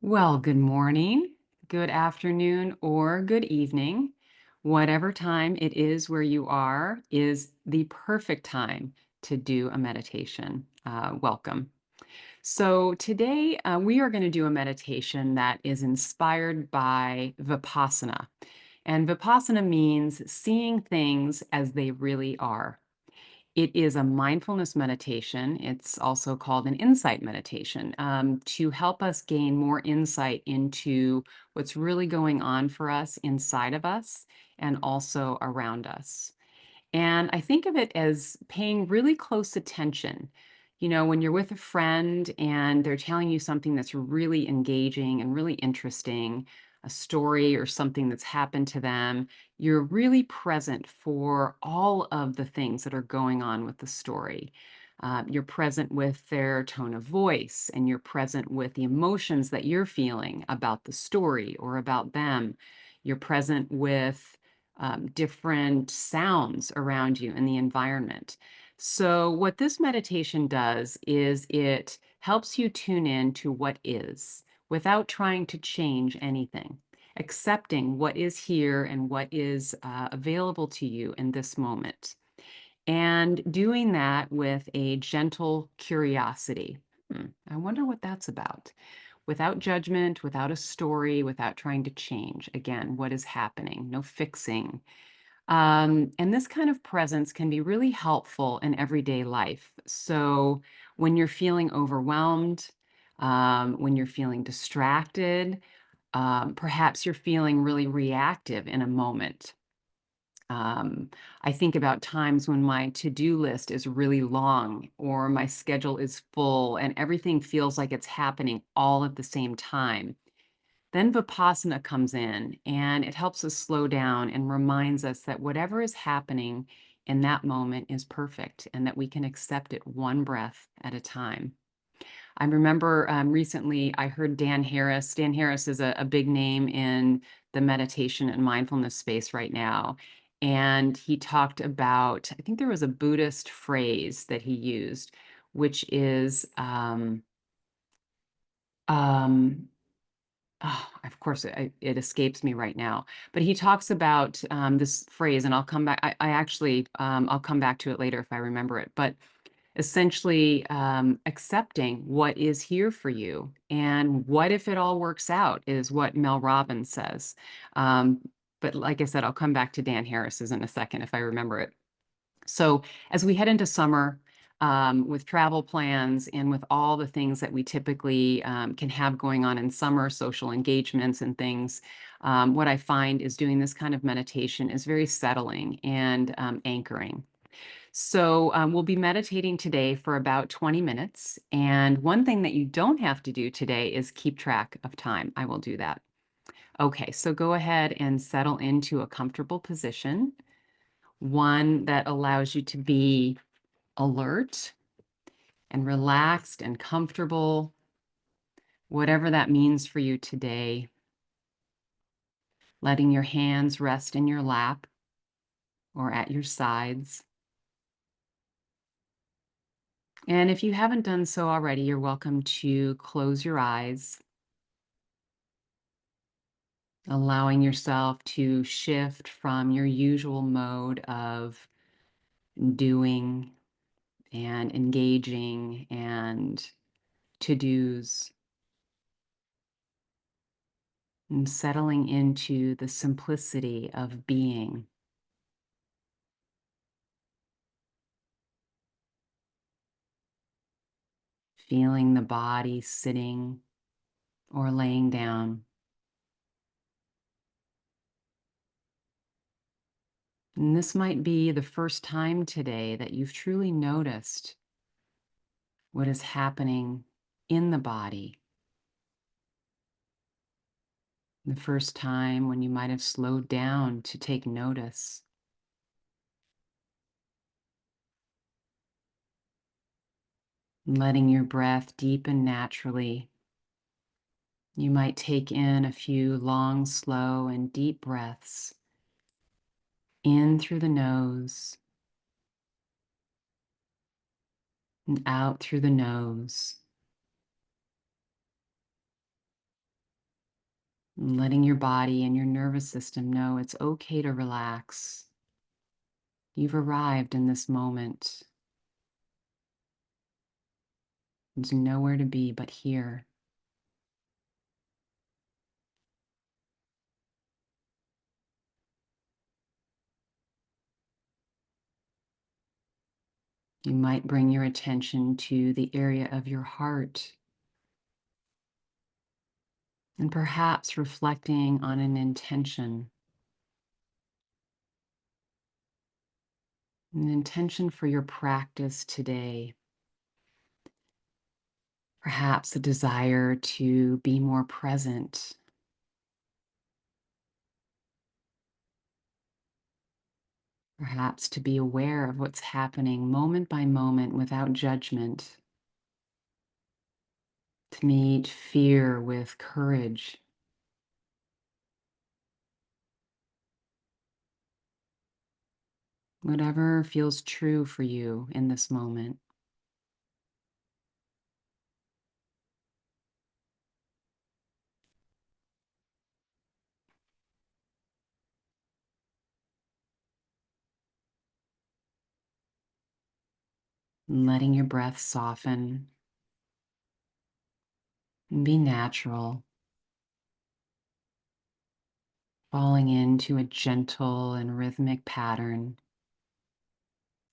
Well, good morning, good afternoon, or good evening. Whatever time it is where you are is the perfect time to do a meditation. Welcome. So, today we are going to do a meditation that is inspired by Vipassana. And Vipassana means seeing things as they really are. It is a mindfulness meditation. It's also called an insight meditation to help us gain more insight into what's really going on for us inside of us and also around us. And I think of it as paying really close attention. You know, when you're with a friend and they're telling you something that's really engaging and really interesting, a story or something that's happened to them, you're really present for all of the things that are going on with the story. You're present with their tone of voice and you're present with the emotions that you're feeling about the story or about them. You're present with different sounds around you in the environment. So, what this meditation does is it helps you tune in to what is without trying to change anything, accepting what is here and what is available to you in this moment. And doing that with a gentle curiosity. I wonder what that's about. Without judgment, without a story, without trying to change. Again, what is happening? No fixing, and this kind of presence can be really helpful in everyday life. So, when you're feeling overwhelmed, when you're feeling distracted, perhaps you're feeling really reactive in a moment. Um, I think about times when my to do list is really long or my schedule is full and everything feels like it's happening all at the same time. Then Vipassana comes in and it helps us slow down and reminds us that whatever is happening in that moment is perfect and that we can accept it one breath at a time. I remember recently I heard Dan Harris. Dan Harris is a big name in the meditation and mindfulness space right now. And he talked about, I think there was a Buddhist phrase that he used, which is, um, of course, it escapes me right now. But he talks about this phrase, and I'll come back. I actually, I'll come back to it later if I remember it. But essentially, accepting what is here for you, and what if it all works out, is what Mel Robbins says. Um, but like I said, I'll come back to Dan Harris's in a second if I remember it. So as we head into summer, with travel plans and with all the things that we typically can have going on in summer, social engagements and things, what I find is doing this kind of meditation is very settling and anchoring. So we'll be meditating today for about 20 minutes. And one thing that you don't have to do today is keep track of time. I will do that. Okay, so go ahead and settle into a comfortable position, one that allows you to be alert and relaxed and comfortable, whatever that means for you today. Letting your hands rest in your lap or at your sides. And if you haven't done so already, you're welcome to close your eyes, allowing yourself to shift from your usual mode of doing and engaging and to-dos, and settling into the simplicity of being. Feeling the body sitting or laying down. And this might be the first time today that you've truly noticed what is happening in the body. The first time when you might have slowed down to take notice. Letting your breath deepen naturally. You might take in a few long, slow, and deep breaths in through the nose and out through the nose. And letting your body and your nervous system know it's okay to relax. You've arrived in this moment. There's nowhere to be but here. You might bring your attention to the area of your heart and perhaps reflecting on an intention for your practice today. Perhaps a desire to be more present, perhaps to be aware of what's happening moment by moment without judgment, to meet fear with courage. Whatever feels true for you in this moment. Letting your breath soften and be natural, falling into a gentle and rhythmic pattern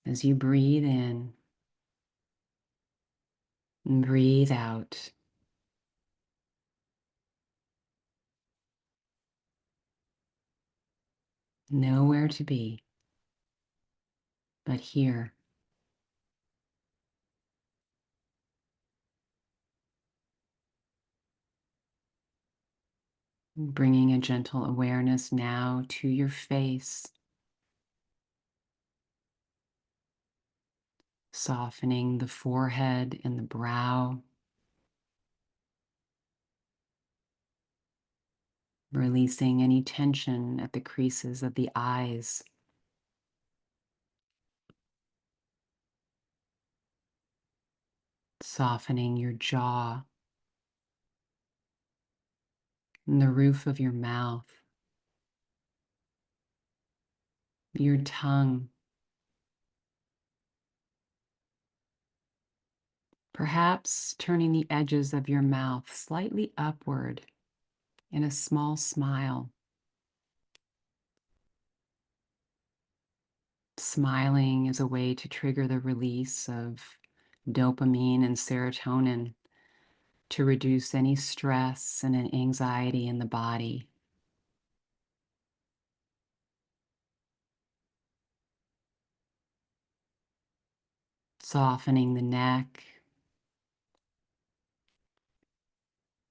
as you breathe in and breathe out. Nowhere to be but here. Bringing a gentle awareness now to your face, softening the forehead and the brow, releasing any tension at the creases of the eyes, softening your jaw and the roof of your mouth, your tongue, perhaps turning the edges of your mouth slightly upward in a small smile. Smiling is a way to trigger the release of dopamine and serotonin to reduce any stress and an anxiety in the body. Softening the neck,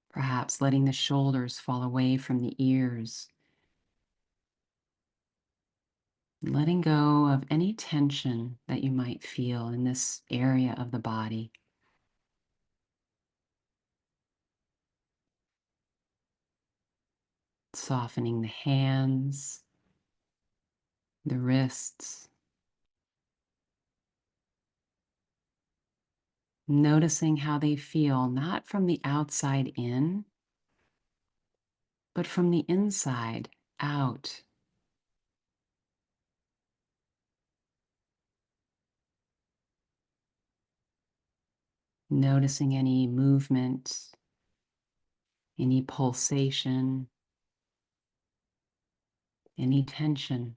perhaps letting the shoulders fall away from the ears, letting go of any tension that you might feel in this area of the body. Softening the hands, the wrists, noticing how they feel, not from the outside in, but from the inside out. Noticing any movement, any pulsation, any tension.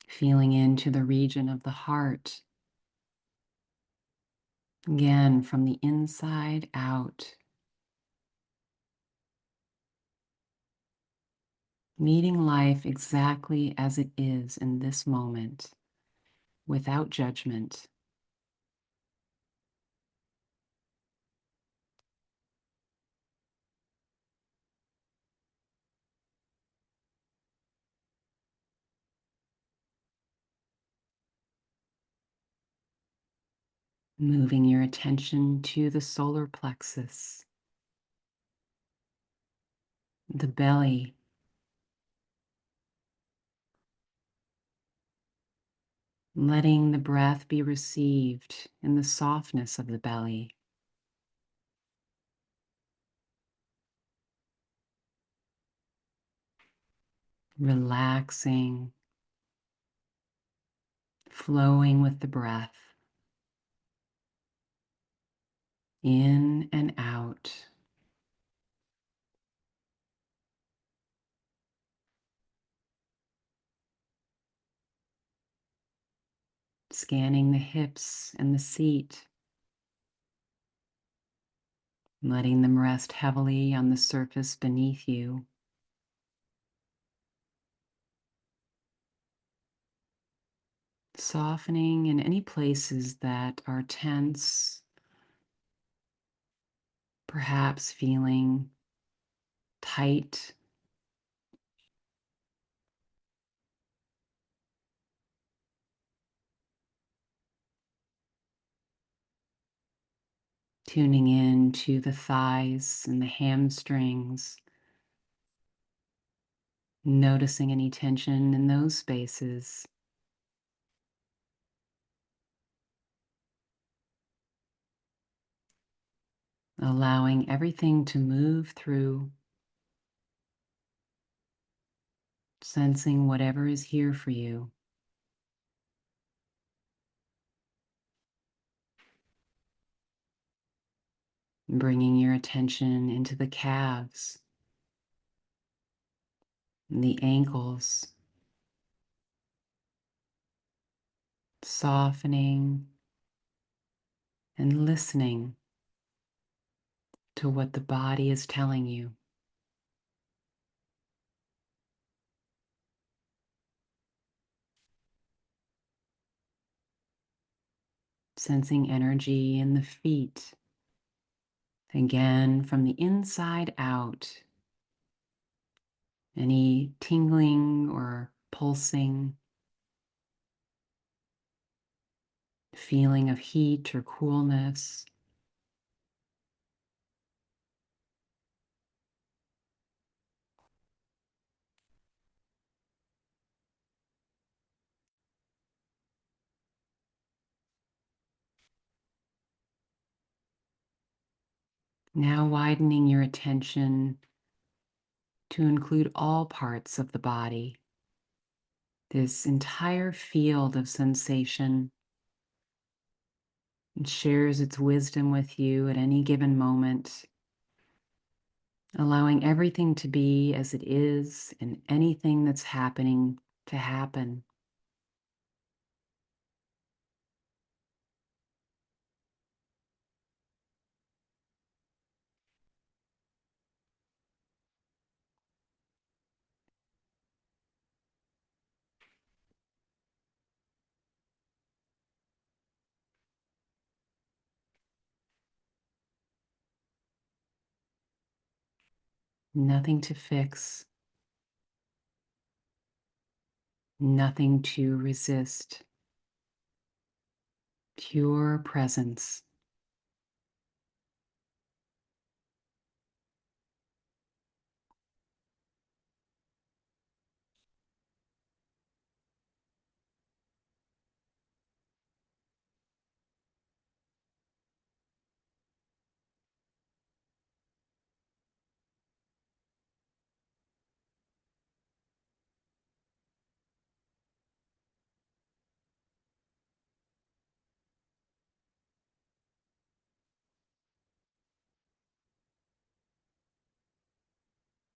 Feeling into the region of the heart. Again, from the inside out. Meeting life exactly as it is in this moment, without judgment. Moving your attention to the solar plexus, the belly, letting the breath be received in the softness of the belly, relaxing, flowing with the breath, in and out. Scanning the hips and the seat, letting them rest heavily on the surface beneath you. Softening in any places that are tense, perhaps feeling tight. Tuning in to the thighs and the hamstrings, noticing any tension in those spaces. Allowing everything to move through, sensing whatever is here for you. Bringing your attention into the calves, and the ankles, softening and listening to what the body is telling you. Sensing energy in the feet, again from the inside out. Any tingling or pulsing, feeling of heat or coolness. Now widening your attention to include all parts of the body. This entire field of sensation shares its wisdom with you at any given moment, allowing everything to be as it is and anything that's happening to happen. Nothing to fix, nothing to resist. Pure presence.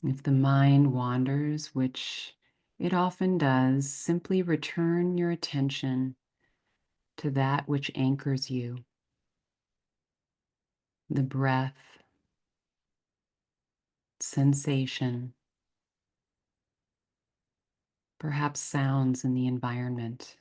If the mind wanders, which it often does, simply return your attention to that which anchors you, the breath, sensation, perhaps sounds in the environment.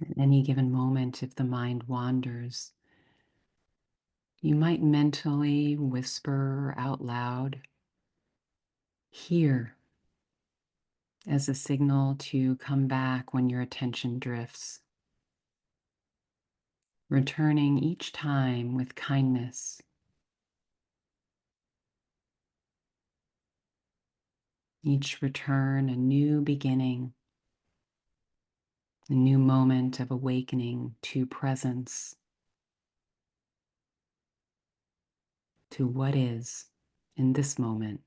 At any given moment, if the mind wanders, you might mentally whisper out loud, "Here," as a signal to come back when your attention drifts, returning each time with kindness, each return a new beginning, a new moment of awakening to presence, to what is in this moment.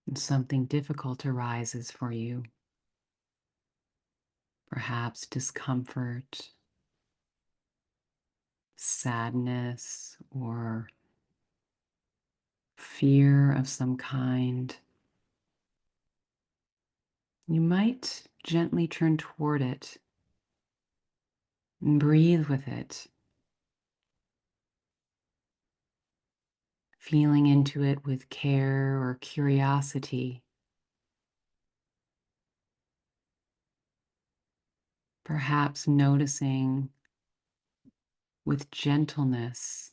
And something difficult arises for you, perhaps discomfort, sadness, or fear of some kind. You might gently turn toward it and breathe with it, feeling into it with care or curiosity, perhaps noticing with gentleness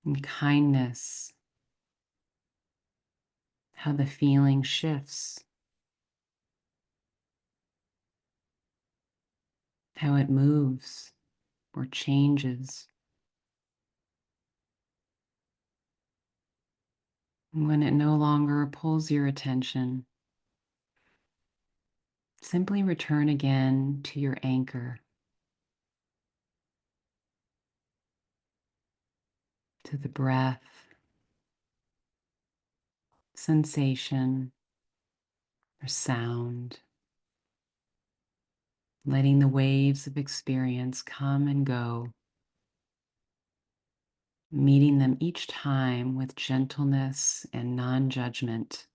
and kindness how the feeling shifts, how it moves or changes. And when it no longer pulls your attention, simply return again to your anchor, to the breath, sensation, or sound, letting the waves of experience come and go, meeting them each time with gentleness and non-judgment,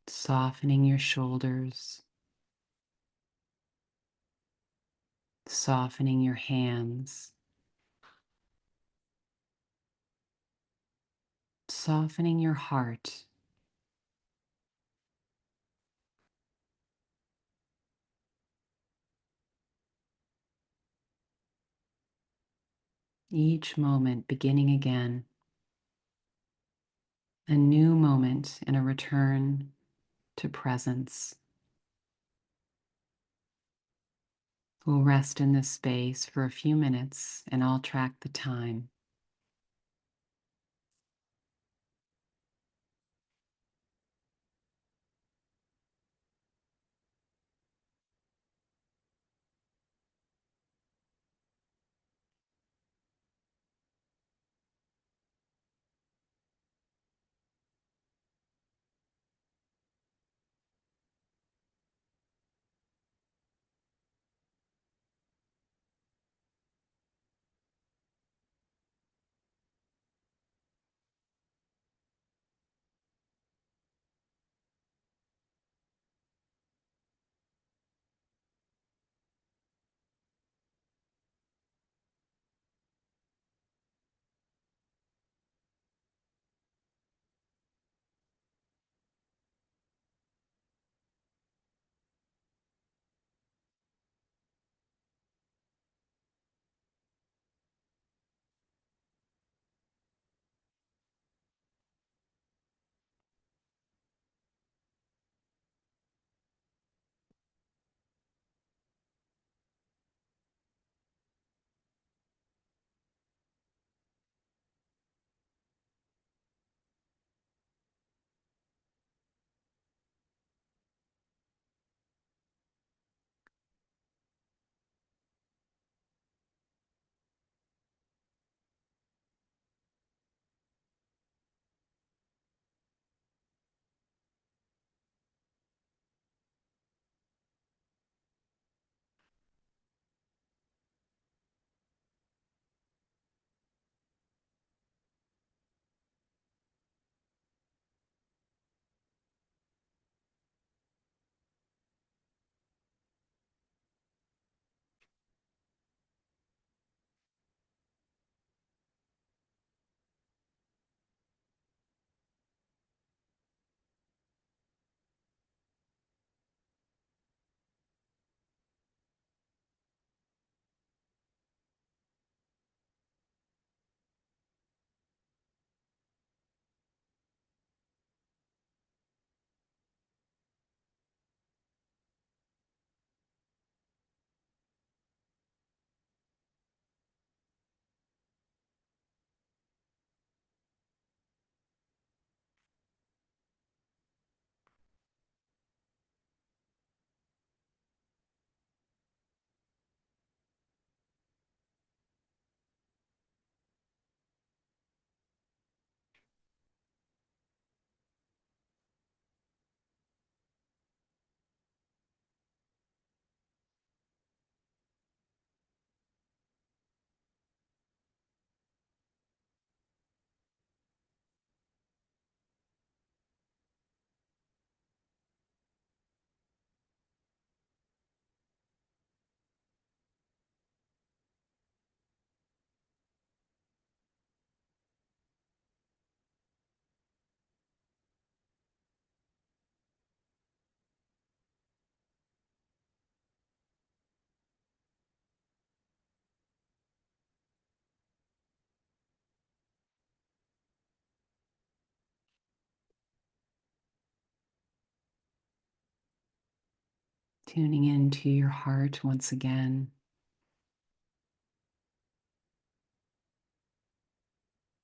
softening your shoulders, softening your hands, softening your heart. Each moment beginning again, a new moment and a return to presence. We'll rest in this space for a few minutes and I'll track the time. Tuning into your heart once again,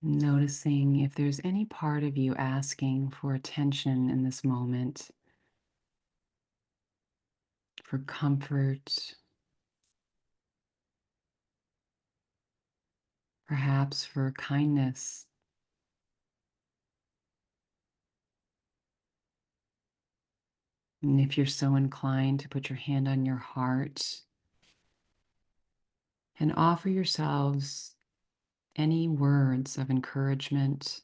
noticing if there's any part of you asking for attention in this moment, for comfort, perhaps for kindness. And if you're so inclined to put your hand on your heart and offer yourselves any words of encouragement,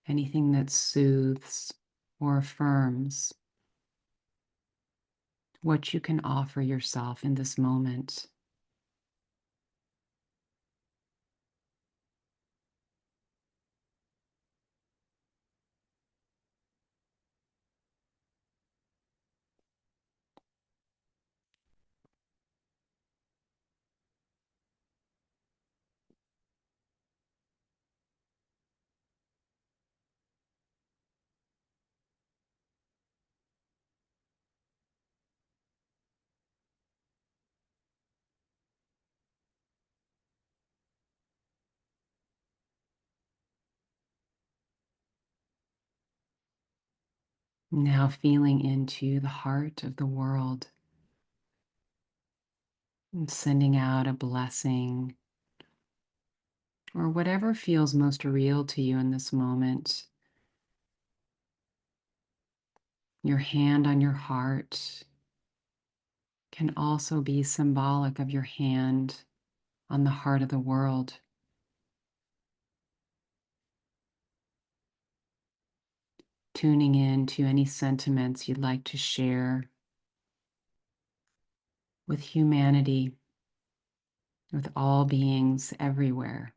anything that soothes or affirms what you can offer yourself in this moment. Now feeling into the heart of the world and sending out a blessing or whatever feels most real to you in this moment. Your hand on your heart can also be symbolic of your hand on the heart of the world. Tuning in to any sentiments you'd like to share with humanity, with all beings everywhere.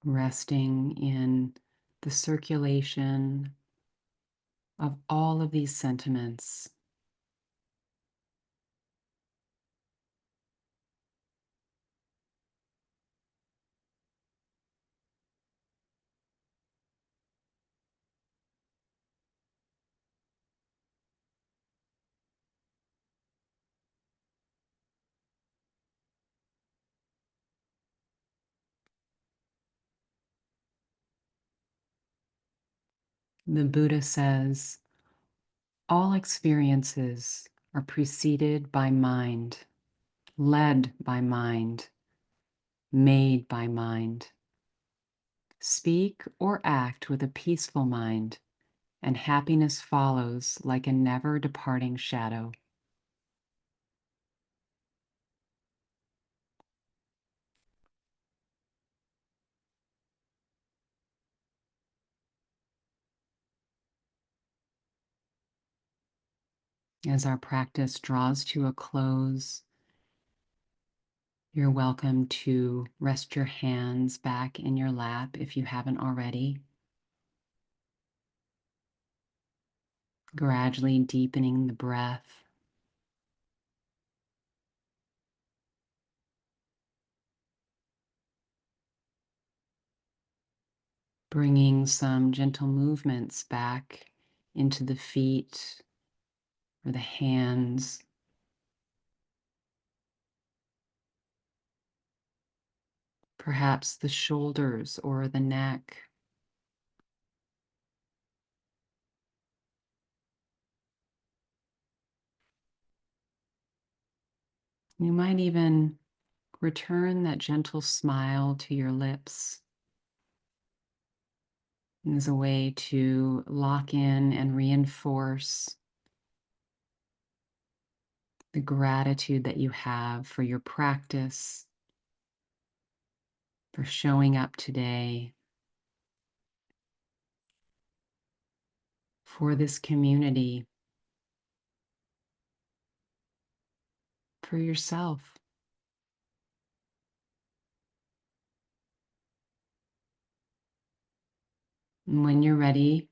Resting in the circulation of all of these sentiments. The Buddha says, all experiences are preceded by mind, led by mind, made by mind. Speak or act with a peaceful mind, and happiness follows like a never departing shadow. As our practice draws to a close, you're welcome to rest your hands back in your lap if you haven't already. Gradually deepening the breath. Bringing some gentle movements back into the feet or the hands. Perhaps the shoulders or the neck. You might even return that gentle smile to your lips as a way to lock in and reinforce the gratitude that you have for your practice, for showing up today, for this community, for yourself. And when you're ready,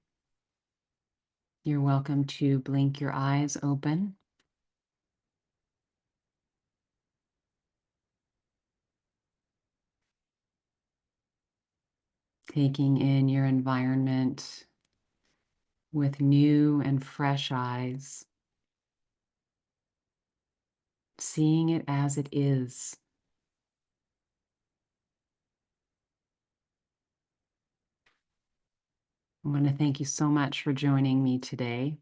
you're welcome to blink your eyes open. Taking in your environment with new and fresh eyes, seeing it as it is. I want to thank you so much for joining me today.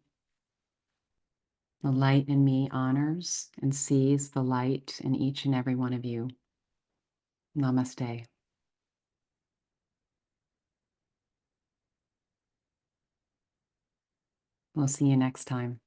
The light in me honors and sees the light in each and every one of you. Namaste. We'll see you next time.